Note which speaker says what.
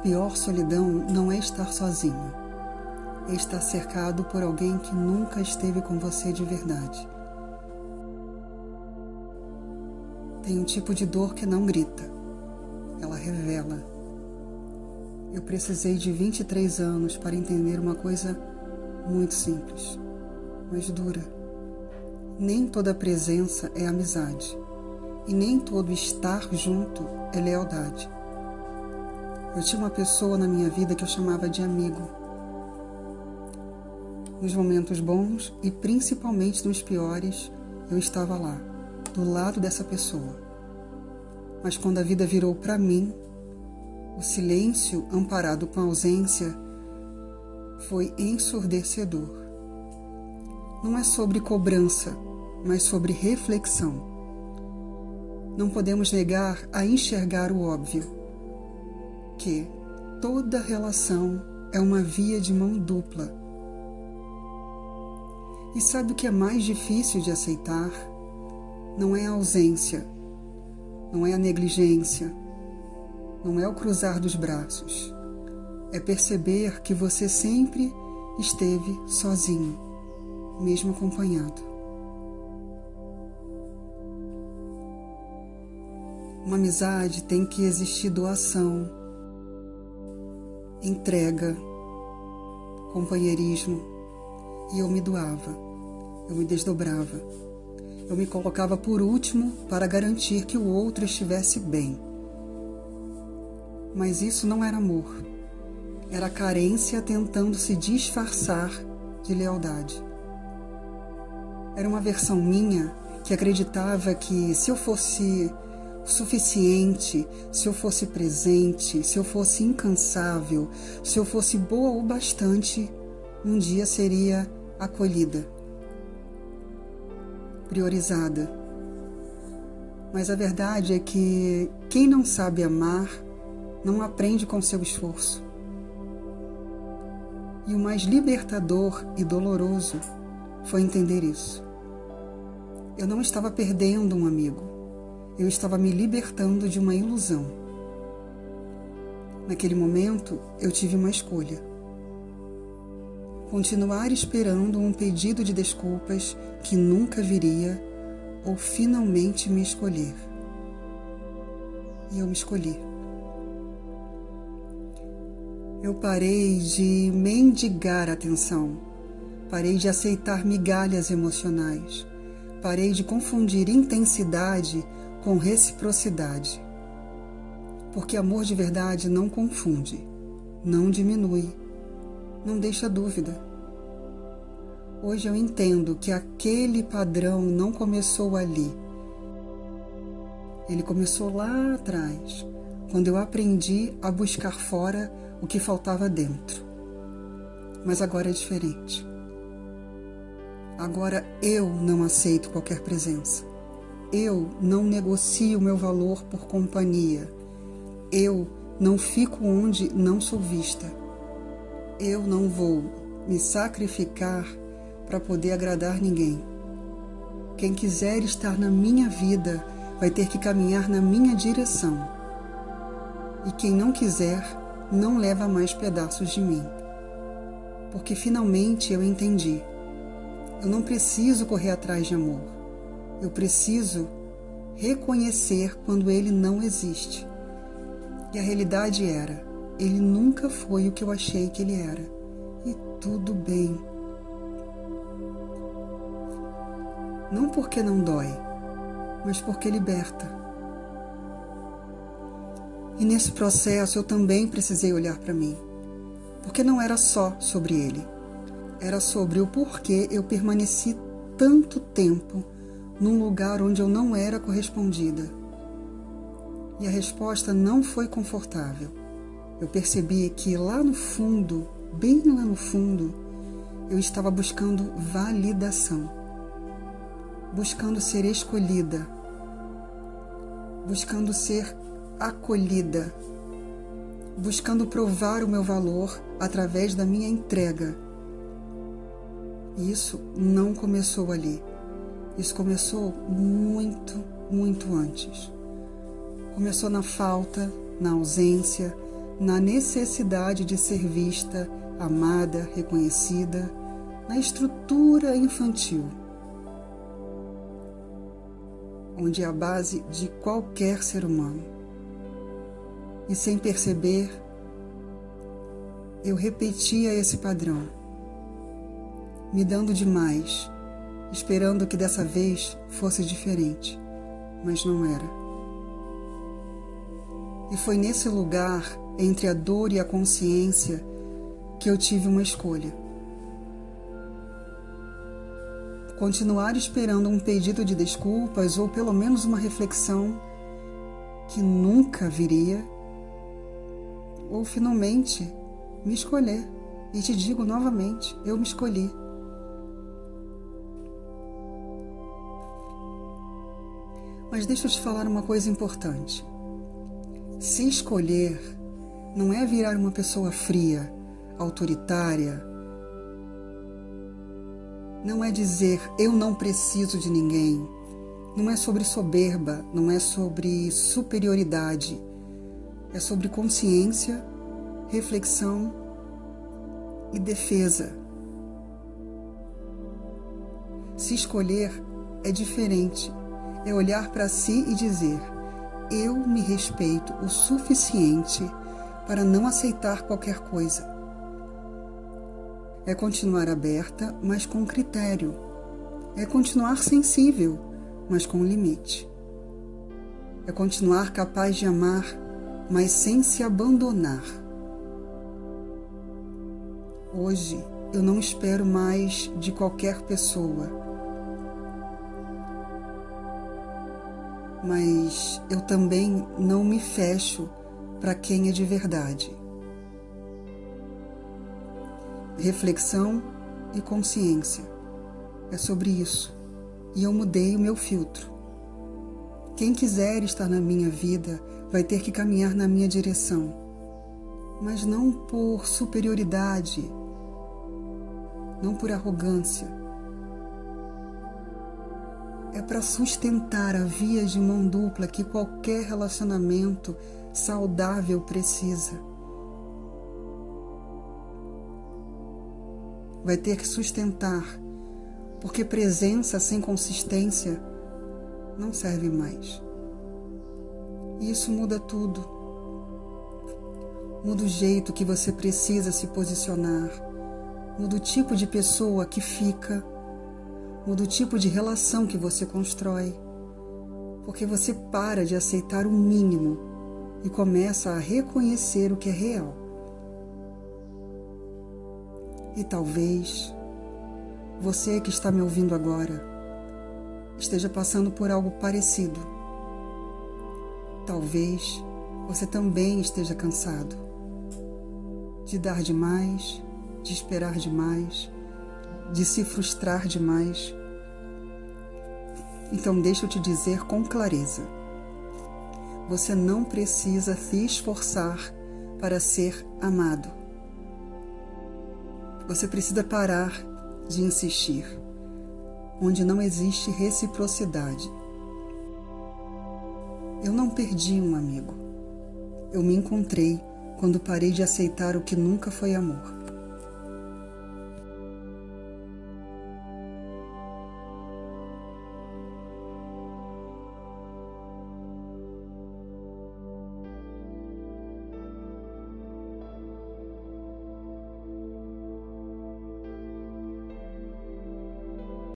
Speaker 1: pior solidão não é estar sozinho, é estar cercado por alguém que nunca esteve com você de verdade. Tem um tipo de dor que não grita, ela revela. Eu precisei de 23 anos para entender uma coisa muito simples, mas dura. Nem toda presença é amizade, e nem todo estar junto é lealdade. Eu tinha uma pessoa na minha vida que eu chamava de amigo. Nos momentos bons e principalmente nos piores, eu estava lá, do lado dessa pessoa. Mas quando a vida virou para mim, o silêncio amparado com a ausência foi ensurdecedor. Não é sobre cobrança, mas sobre reflexão. Não podemos negar a enxergar o óbvio, que toda relação é uma via de mão dupla. E sabe o que é mais difícil de aceitar? Não é a ausência, não é a negligência, não é o cruzar dos braços. É perceber que você sempre esteve sozinho, mesmo acompanhado. Uma amizade tem que existir doação, entrega, companheirismo. E eu me doava, eu me desdobrava. Eu me colocava por último para garantir que o outro estivesse bem. Mas isso não era amor. Era carência tentando se disfarçar de lealdade. Era uma versão minha que acreditava que se eu fosse o suficiente, se eu fosse presente, se eu fosse incansável, se eu fosse boa o bastante, um dia seria acolhida, priorizada. Mas a verdade é que quem não sabe amar não aprende com seu esforço. E o mais libertador e doloroso foi entender isso. Eu não estava perdendo um amigo, eu estava me libertando de uma ilusão. Naquele momento, eu tive uma escolha. Continuar esperando um pedido de desculpas que nunca viria ou finalmente me escolher. E eu me escolhi. Eu parei de mendigar atenção, parei de aceitar migalhas emocionais, parei de confundir intensidade com reciprocidade. Porque amor de verdade não confunde, não diminui, não deixa dúvida. Hoje eu entendo que aquele padrão não começou ali. Ele começou lá atrás, quando eu aprendi a buscar fora o que faltava dentro. Mas agora é diferente. Agora eu não aceito qualquer presença. Eu não negocio meu valor por companhia. Eu não fico onde não sou vista. Eu não vou me sacrificar para poder agradar ninguém. Quem quiser estar na minha vida vai ter que caminhar na minha direção. E quem não quiser, não leva mais pedaços de mim. Porque finalmente eu entendi. Eu não preciso correr atrás de amor. Eu preciso reconhecer quando ele não existe. E a realidade era, ele nunca foi o que eu achei que ele era. E tudo bem. Não porque não dói, mas porque liberta. E nesse processo eu também precisei olhar para mim. Porque não era só sobre ele. Era sobre o porquê eu permaneci tanto tempo num lugar onde eu não era correspondida. E a resposta não foi confortável. Eu percebi que lá no fundo, bem lá no fundo, eu estava buscando validação, buscando ser escolhida, buscando ser acolhida, buscando provar o meu valor através da minha entrega. E isso não começou ali. Isso começou muito antes. Começou na falta, na ausência, na necessidade de ser vista, amada, reconhecida, na estrutura infantil, onde é a base de qualquer ser humano. E sem perceber, eu repetia esse padrão, me dando demais, esperando que dessa vez fosse diferente, mas não era. E foi nesse lugar, entre a dor e a consciência, que eu tive uma escolha. Continuar esperando um pedido de desculpas ou pelo menos uma reflexão que nunca viria, ou finalmente me escolher. E te digo novamente, eu me escolhi. Mas deixa eu te falar uma coisa importante. Se escolher não é virar uma pessoa fria, autoritária, não é dizer eu não preciso de ninguém, não é sobre soberba, não é sobre superioridade, é sobre consciência, reflexão e defesa. Se escolher é diferente, é olhar para si e dizer: eu me respeito o suficiente para não aceitar qualquer coisa. É continuar aberta, mas com critério. É continuar sensível, mas com limite. É continuar capaz de amar, mas sem se abandonar. Hoje, eu não espero mais de qualquer pessoa, mas eu também não me fecho para quem é de verdade. Reflexão e consciência. É sobre isso. E eu mudei o meu filtro. Quem quiser estar na minha vida vai ter que caminhar na minha direção, mas não por superioridade, não por arrogância. É para sustentar a via de mão dupla que qualquer relacionamento saudável precisa. Vai ter que sustentar, porque presença sem consistência não serve mais. E isso muda tudo. Muda o jeito que você precisa se posicionar, muda o tipo de pessoa que fica, muda o tipo de relação que você constrói, porque você para de aceitar o mínimo e começa a reconhecer o que é real. E talvez você que está me ouvindo agora esteja passando por algo parecido. Talvez você também esteja cansado de dar demais, de esperar demais, de se frustrar demais. Então deixa eu te dizer com clareza: você não precisa se esforçar para ser amado. Você precisa parar de insistir onde não existe reciprocidade. Eu não perdi um amigo. Eu me encontrei quando parei de aceitar o que nunca foi amor.